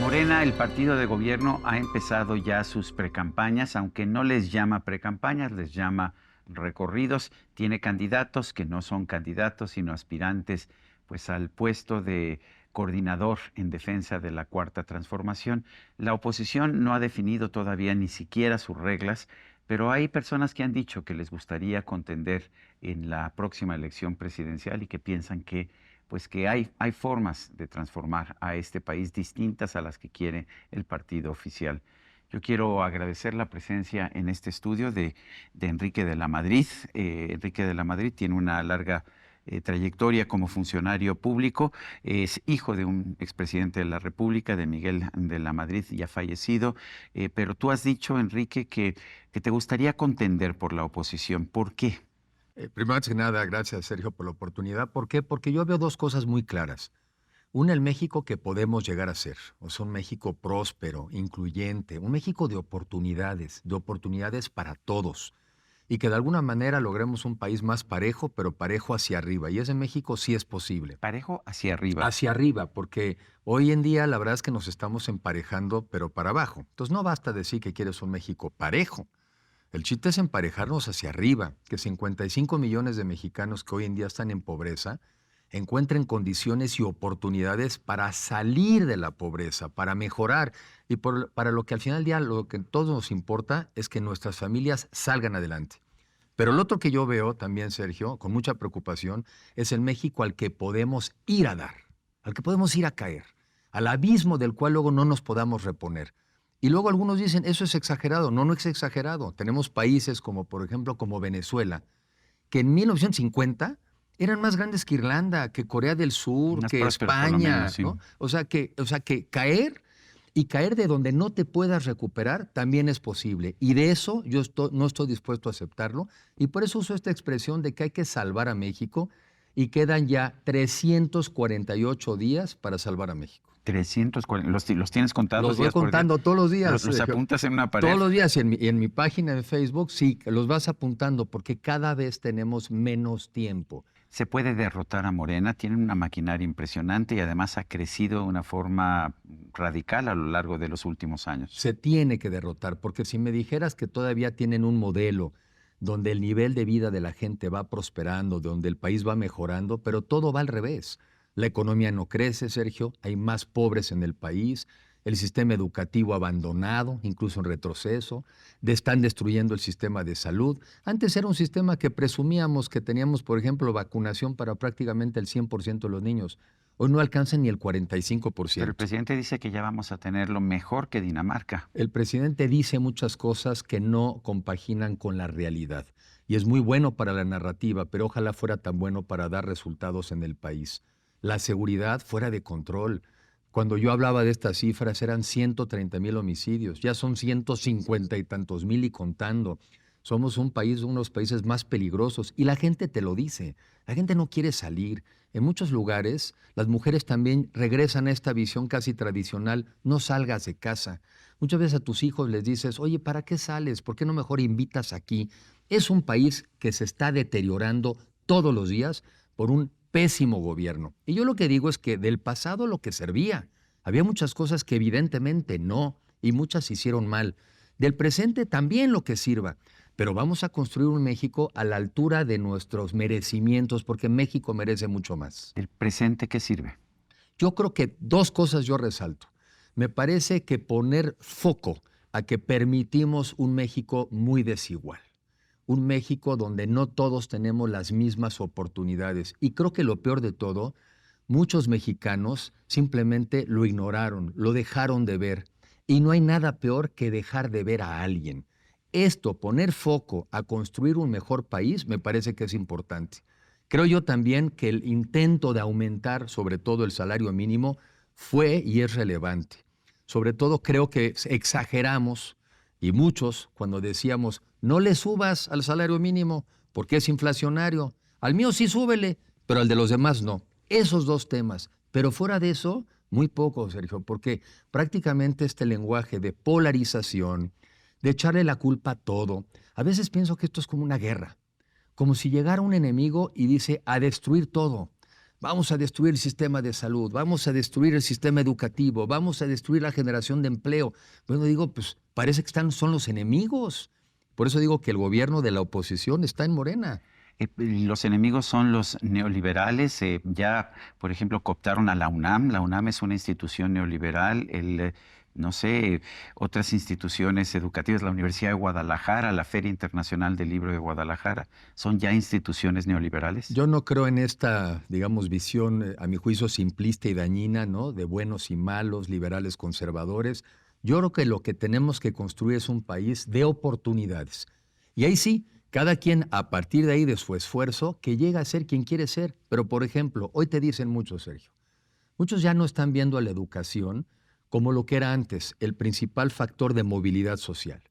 Morena, el partido de gobierno, ha empezado ya sus precampañas, aunque no les llama precampañas, les llama recorridos. Tiene candidatos que no son candidatos, sino aspirantes pues al puesto de coordinador en defensa de la Cuarta Transformación. La oposición no ha definido todavía ni siquiera sus reglas, pero hay personas que han dicho que les gustaría contender en la próxima elección presidencial y que piensan que pues que hay formas de transformar a este país distintas a las que quiere el partido oficial. Yo quiero agradecer la presencia en este estudio de Enrique de la Madrid. Enrique de la Madrid tiene una larga trayectoria como funcionario público. Es hijo de un expresidente de la República, de Miguel de la Madrid, ya fallecido. Pero tú has dicho, Enrique, que te gustaría contender por la oposición. ¿Por qué? Primero, antes que nada, gracias, Sergio, por la oportunidad. ¿Por qué? Porque yo veo dos cosas muy claras. Una, el México que podemos llegar a ser, o sea, un México próspero, incluyente, un México de oportunidades para todos, y que de alguna manera logremos un país más parejo, pero parejo hacia arriba. Y ese México sí es posible. Parejo hacia arriba. Hacia arriba, porque hoy en día la verdad es que nos estamos emparejando, pero para abajo. Entonces no basta decir que quieres un México parejo. El chiste es emparejarnos hacia arriba, que 55 millones de mexicanos que hoy en día están en pobreza encuentren condiciones y oportunidades para salir de la pobreza, para mejorar y para lo que al final del día lo que a todos nos importa es que nuestras familias salgan adelante. Pero el otro que yo veo también, Sergio, con mucha preocupación, es el México al que podemos ir a dar, al que podemos ir a caer, al abismo del cual luego no nos podamos reponer. Y luego algunos dicen, eso es exagerado. No, no es exagerado. Tenemos países como, por ejemplo, como Venezuela, que en 1950 eran más grandes que Irlanda, que Corea del Sur, Más que prósperos, por lo España, menos, sí. ¿no? O sea que caer y caer de donde no te puedas recuperar también es posible. Y de eso yo no estoy dispuesto a aceptarlo. Y por eso uso esta expresión de que hay que salvar a México y quedan ya 348 días para salvar a México. 340, ¿los tienes contados? Los voy días por día? contando todos los días. ¿Los apuntas en una pared? Todos los días. Y en mi página de Facebook, sí, los vas apuntando porque cada vez tenemos menos tiempo. Se puede derrotar a Morena, tienen una maquinaria impresionante y además ha crecido de una forma radical a lo largo de los últimos años. Se tiene que derrotar, porque si me dijeras que todavía tienen un modelo donde el nivel de vida de la gente va prosperando, donde el país va mejorando, pero todo va al revés. La economía no crece, Sergio, hay más pobres en el país, el sistema educativo abandonado, incluso en retroceso, están destruyendo el sistema de salud. Antes era un sistema que presumíamos que teníamos, por ejemplo, vacunación para prácticamente el 100% de los niños. Hoy no alcanzan ni el 45%. Pero el presidente dice que ya vamos a tenerlo mejor que Dinamarca. El presidente dice muchas cosas que no compaginan con la realidad. Y es muy bueno para la narrativa, pero ojalá fuera tan bueno para dar resultados en el país. La seguridad fuera de control. Cuando yo hablaba de estas cifras eran 130,000 homicidios, ya son 150 y tantos mil y contando. Somos un país, uno de los países más peligrosos y la gente te lo dice. La gente no quiere salir. En muchos lugares las mujeres también regresan a esta visión casi tradicional, no salgas de casa. Muchas veces a tus hijos les dices, oye, ¿para qué sales? ¿Por qué no mejor invitas aquí? Es un país que se está deteriorando todos los días por un pésimo gobierno. Y yo lo que digo es que del pasado lo que servía. Había muchas cosas que evidentemente no, y muchas se hicieron mal. Del presente también lo que sirva. Pero vamos a construir un México a la altura de nuestros merecimientos, porque México merece mucho más. ¿El presente qué sirve? Yo creo que dos cosas yo resalto. Me parece que poner foco a que permitimos un México muy desigual. Un México donde no todos tenemos las mismas oportunidades. Y creo que lo peor de todo, muchos mexicanos simplemente lo ignoraron, lo dejaron de ver. Y no hay nada peor que dejar de ver a alguien. Esto, poner foco a construir un mejor país, me parece que es importante. Creo yo también que el intento de aumentar sobre todo el salario mínimo fue y es relevante. Sobre todo creo que exageramos, y muchos, cuando decíamos, no le subas al salario mínimo porque es inflacionario. Al mío sí súbele, pero al de los demás no. Esos dos temas. Pero fuera de eso, muy poco, Sergio, porque prácticamente este lenguaje de polarización, de echarle la culpa a todo, a veces pienso que esto es como una guerra. Como si llegara un enemigo y dice a destruir todo. Vamos a destruir el sistema de salud, vamos a destruir el sistema educativo, vamos a destruir la generación de empleo. Bueno, digo, pues parece que son los enemigos. Por eso digo que el gobierno de la oposición está en Morena. Los enemigos son los neoliberales. Ya, por ejemplo, cooptaron a la UNAM. La UNAM es una institución neoliberal. No sé, otras instituciones educativas, la Universidad de Guadalajara, la Feria Internacional del Libro de Guadalajara, ¿son ya instituciones neoliberales? Yo no creo en esta, digamos, visión, a mi juicio, simplista y dañina, ¿no? De buenos y malos, liberales, conservadores. Yo creo que lo que tenemos que construir es un país de oportunidades. Y ahí sí, cada quien, a partir de ahí, de su esfuerzo, que llega a ser quien quiere ser. Pero, por ejemplo, hoy te dicen muchos, Sergio, muchos ya no están viendo a la educación como lo que era antes, el principal factor de movilidad social.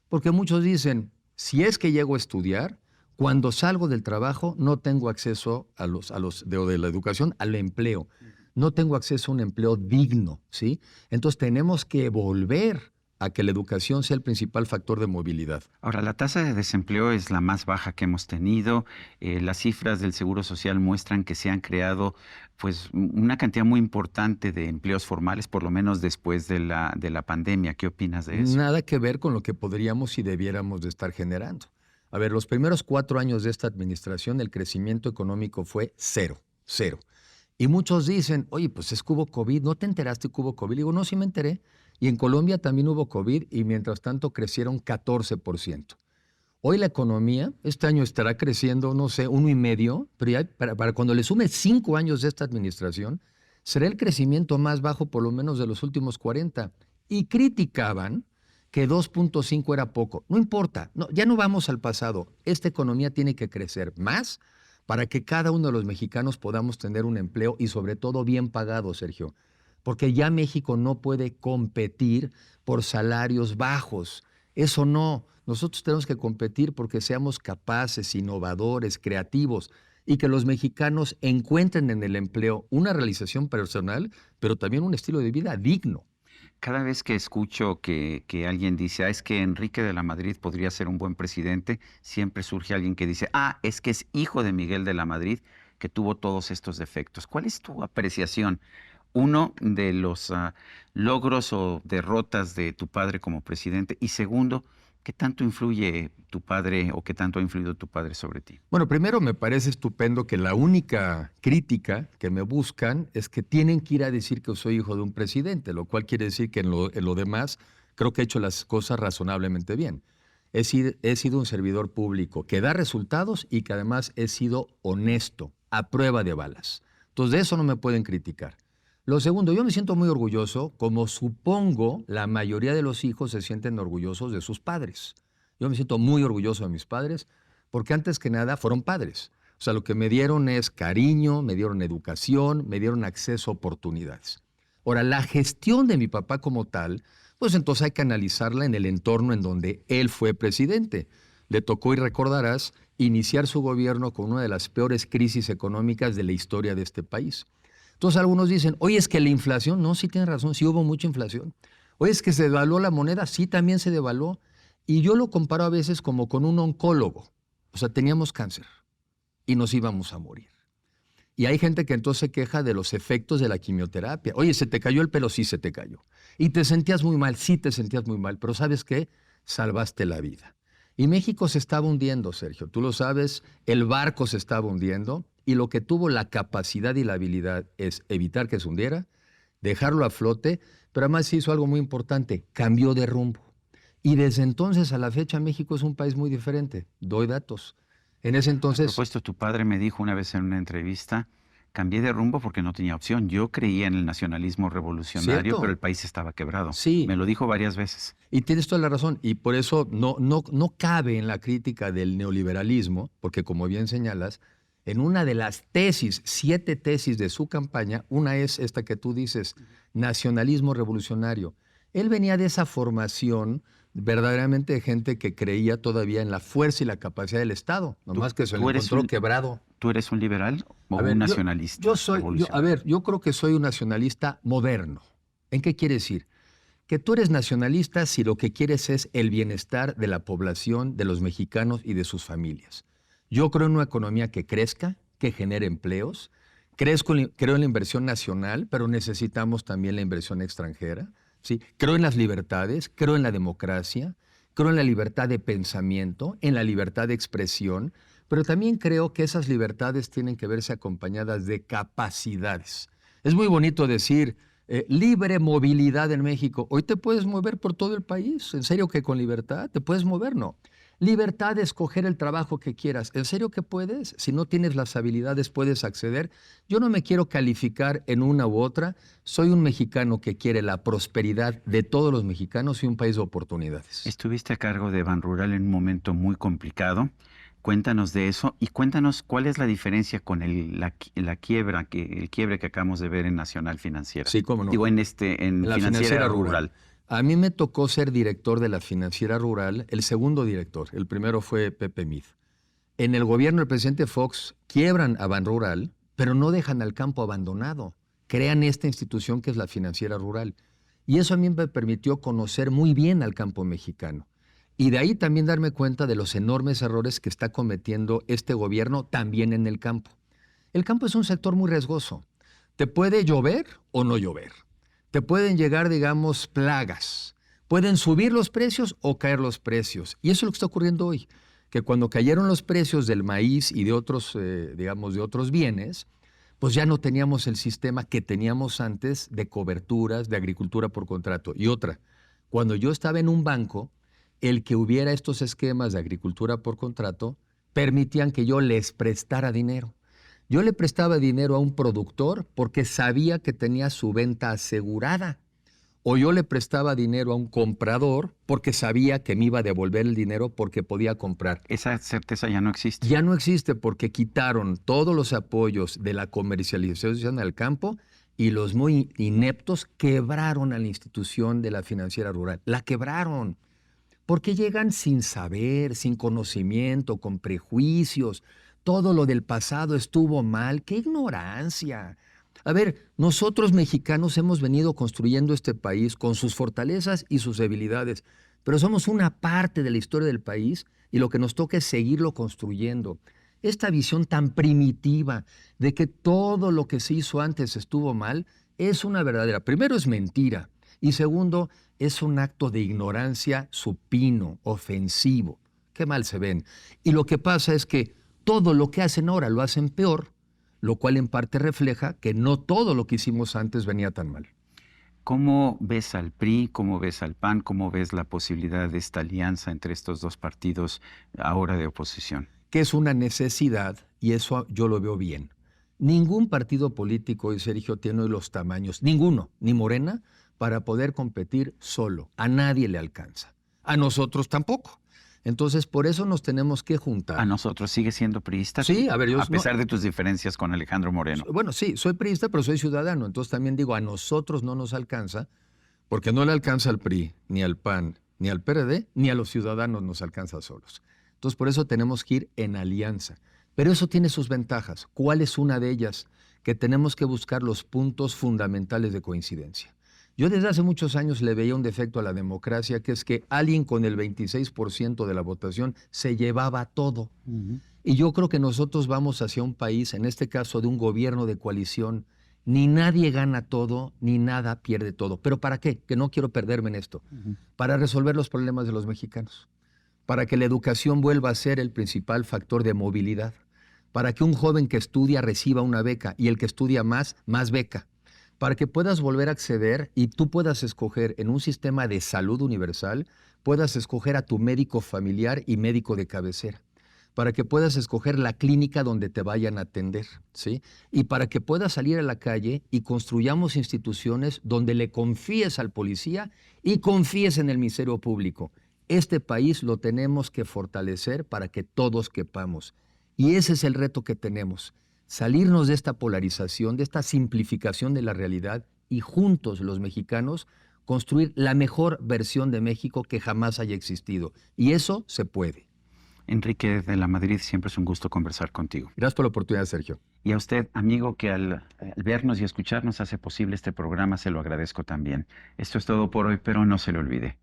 Porque muchos dicen, si es que llego a estudiar, cuando salgo del trabajo no tengo acceso de la educación al empleo. No tengo acceso a un empleo digno, ¿sí? Entonces tenemos que volver a que la educación sea el principal factor de movilidad. Ahora, la tasa de desempleo es la más baja que hemos tenido. Las cifras del Seguro Social muestran que se han creado pues una cantidad muy importante de empleos formales, por lo menos después de la pandemia. ¿Qué opinas de eso? Nada que ver con lo que podríamos y debiéramos de estar generando. A ver, los primeros 4 años de esta administración, el crecimiento económico fue cero, cero. Y muchos dicen, oye, pues es que hubo COVID, ¿no te enteraste que hubo COVID? Digo, no, sí me enteré. Y en Colombia también hubo COVID y mientras tanto crecieron 14%. Hoy la economía, este año estará creciendo, no sé, 1,5%, pero ya para cuando le sume 5 años de esta administración, será el crecimiento más bajo por lo menos de los últimos 40. Y criticaban que 2,5 era poco. No importa, no, ya no vamos al pasado. Esta economía tiene que crecer más para que cada uno de los mexicanos podamos tener un empleo y sobre todo bien pagado, Sergio. Porque ya México no puede competir por salarios bajos. Eso no. Nosotros tenemos que competir porque seamos capaces, innovadores, creativos y que los mexicanos encuentren en el empleo una realización personal, pero también un estilo de vida digno. Cada vez que escucho que alguien dice, es que Enrique de la Madrid podría ser un buen presidente, siempre surge alguien que dice, es que es hijo de Miguel de la Madrid, que tuvo todos estos defectos. ¿Cuál es tu apreciación? Uno, de los logros o derrotas de tu padre como presidente. Y segundo, ¿qué tanto influye tu padre o qué tanto ha influido tu padre sobre ti? Bueno, primero me parece estupendo que la única crítica que me buscan es que tienen que ir a decir que soy hijo de un presidente, lo cual quiere decir que en lo demás creo que he hecho las cosas razonablemente bien. He sido un servidor público que da resultados y que además he sido honesto, a prueba de balas. Entonces de eso no me pueden criticar. Lo segundo, yo me siento muy orgulloso, como supongo la mayoría de los hijos se sienten orgullosos de sus padres. Yo me siento muy orgulloso de mis padres porque antes que nada fueron padres. O sea, lo que me dieron es cariño, me dieron educación, me dieron acceso a oportunidades. Ahora, la gestión de mi papá como tal, pues entonces hay que analizarla en el entorno en donde él fue presidente. Le tocó, y recordarás, iniciar su gobierno con una de las peores crisis económicas de la historia de este país. Entonces algunos dicen, oye, es que la inflación, no, sí tienes razón, sí hubo mucha inflación. Oye, es que se devaluó la moneda, sí también se devaluó. Y yo lo comparo a veces como con un oncólogo. O sea, teníamos cáncer y nos íbamos a morir. Y hay gente que entonces se queja de los efectos de la quimioterapia. Oye, ¿se te cayó el pelo? Sí, se te cayó. Y te sentías muy mal, sí te sentías muy mal, pero ¿sabes qué? Salvaste la vida. Y México se estaba hundiendo, Sergio. Tú lo sabes, el barco se estaba hundiendo y lo que tuvo la capacidad y la habilidad es evitar que se hundiera, dejarlo a flote, pero además hizo algo muy importante, cambió de rumbo. Y desde entonces a la fecha México es un país muy diferente. Doy datos. En ese A entonces... propósito, tu padre me dijo una vez en una entrevista, cambié de rumbo porque no tenía opción. Yo creía en el nacionalismo revolucionario, ¿Cierto? pero el país estaba quebrado. Sí. Me lo dijo varias veces. Y tienes toda la razón. Y por eso no cabe en la crítica del neoliberalismo, porque como bien señalas, en una de las 7 tesis de su campaña, una es esta que tú dices, nacionalismo revolucionario. Él venía de esa formación verdaderamente de gente que creía todavía en la fuerza y la capacidad del Estado, nomás que se lo encontró quebrado. ¿Tú eres un liberal o A ver, un nacionalista? Yo creo que soy un nacionalista moderno. ¿En qué quiere decir? Que tú eres nacionalista si lo que quieres es el bienestar de la población, de los mexicanos y de sus familias. Yo creo en una economía que crezca, que genere empleos, Creo en la inversión nacional, pero necesitamos también la inversión extranjera. ¿Sí? Creo en las libertades, creo en la democracia, creo en la libertad de pensamiento, en la libertad de expresión, pero también creo que esas libertades tienen que verse acompañadas de capacidades. Es muy bonito decir libre movilidad en México. Hoy te puedes mover por todo el país. ¿En serio que con libertad te puedes mover? No. Libertad de escoger el trabajo que quieras. ¿En serio que puedes? Si no tienes las habilidades, puedes acceder. Yo no me quiero calificar en una u otra. Soy un mexicano que quiere la prosperidad de todos los mexicanos y un país de oportunidades. Estuviste a cargo de Banrural en un momento muy complicado. Cuéntanos de eso y cuéntanos cuál es la diferencia con el quiebre que acabamos de ver en Nacional Financiera. Sí, cómo no. Digo, en La Financiera Rural. A mí me tocó ser director de la Financiera Rural, el segundo director. El primero fue Pepe Mid. En el gobierno del presidente Fox quiebran a Banrural, pero no dejan al campo abandonado. Crean esta institución que es la Financiera Rural. Y eso a mí me permitió conocer muy bien al campo mexicano. Y de ahí también darme cuenta de los enormes errores que está cometiendo este gobierno también en el campo. El campo es un sector muy riesgoso. Te puede llover o no llover. Te pueden llegar, digamos, plagas. Pueden subir los precios o caer los precios. Y eso es lo que está ocurriendo hoy. Que cuando cayeron los precios del maíz y de otros, digamos, de otros bienes, pues ya no teníamos el sistema que teníamos antes de coberturas, de agricultura por contrato. Y otra, cuando yo estaba en un banco, el que hubiera estos esquemas de agricultura por contrato permitían que yo les prestara dinero. Yo le prestaba dinero a un productor porque sabía que tenía su venta asegurada. O yo le prestaba dinero a un comprador porque sabía que me iba a devolver el dinero porque podía comprar. Esa certeza ya no existe. Ya no existe porque quitaron todos los apoyos de la comercialización al campo y los muy ineptos quebraron a la institución de la Financiera Rural. La quebraron. Porque llegan sin saber, sin conocimiento, con prejuicios. Todo lo del pasado estuvo mal. ¡Qué ignorancia! A ver, nosotros mexicanos hemos venido construyendo este país con sus fortalezas y sus debilidades, pero somos una parte de la historia del país y lo que nos toca es seguirlo construyendo. Esta visión tan primitiva de que todo lo que se hizo antes estuvo mal es una verdadera. Primero, es mentira. Y segundo, es un acto de ignorancia supino, ofensivo. Qué mal se ven. Y lo que pasa es que todo lo que hacen ahora lo hacen peor, lo cual en parte refleja que no todo lo que hicimos antes venía tan mal. ¿Cómo ves al PRI? ¿Cómo ves al PAN? ¿Cómo ves la posibilidad de esta alianza entre estos dos partidos ahora de oposición? Que es una necesidad y eso yo lo veo bien. Ningún partido político, y Sergio, tiene los tamaños, ninguno, ni Morena, para poder competir solo. A nadie le alcanza. A nosotros tampoco. Entonces, por eso nos tenemos que juntar. ¿A nosotros sigue siendo priista? Sí, a ver, yo... A pesar de tus diferencias con Alejandro Moreno. Bueno, sí, soy priista, pero soy ciudadano. Entonces también digo, a nosotros no nos alcanza, porque no le alcanza al PRI, ni al PAN, ni al PRD, ni a los ciudadanos nos alcanza solos. Entonces, por eso tenemos que ir en alianza. Pero eso tiene sus ventajas. ¿Cuál es una de ellas? Que tenemos que buscar los puntos fundamentales de coincidencia. Yo desde hace muchos años le veía un defecto a la democracia, que es que alguien con el 26% de la votación se llevaba todo. Y yo creo que nosotros vamos hacia un país, en este caso de un gobierno de coalición, ni nadie gana todo, ni nada pierde todo. ¿Pero para qué? Que no quiero perderme en esto. Para resolver los problemas de los mexicanos. Para que la educación vuelva a ser el principal factor de movilidad. Para que un joven que estudia reciba una beca y el que estudia más beca. Para que puedas volver a acceder y tú puedas escoger en un sistema de salud universal, puedas escoger a tu médico familiar y médico de cabecera. Para que puedas escoger la clínica donde te vayan a atender, ¿sí? Y para que puedas salir a la calle y construyamos instituciones donde le confíes al policía y confíes en el Ministerio Público. Este país lo tenemos que fortalecer para que todos quepamos. Y ese es el reto que tenemos. Salirnos de esta polarización, de esta simplificación de la realidad y juntos los mexicanos construir la mejor versión de México que jamás haya existido. Y eso se puede. Enrique de la Madrid, siempre es un gusto conversar contigo. Gracias por la oportunidad, Sergio. Y a usted, amigo, que al vernos y escucharnos hace posible este programa, se lo agradezco también. Esto es todo por hoy, pero no se lo olvide.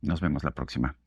Nos vemos la próxima.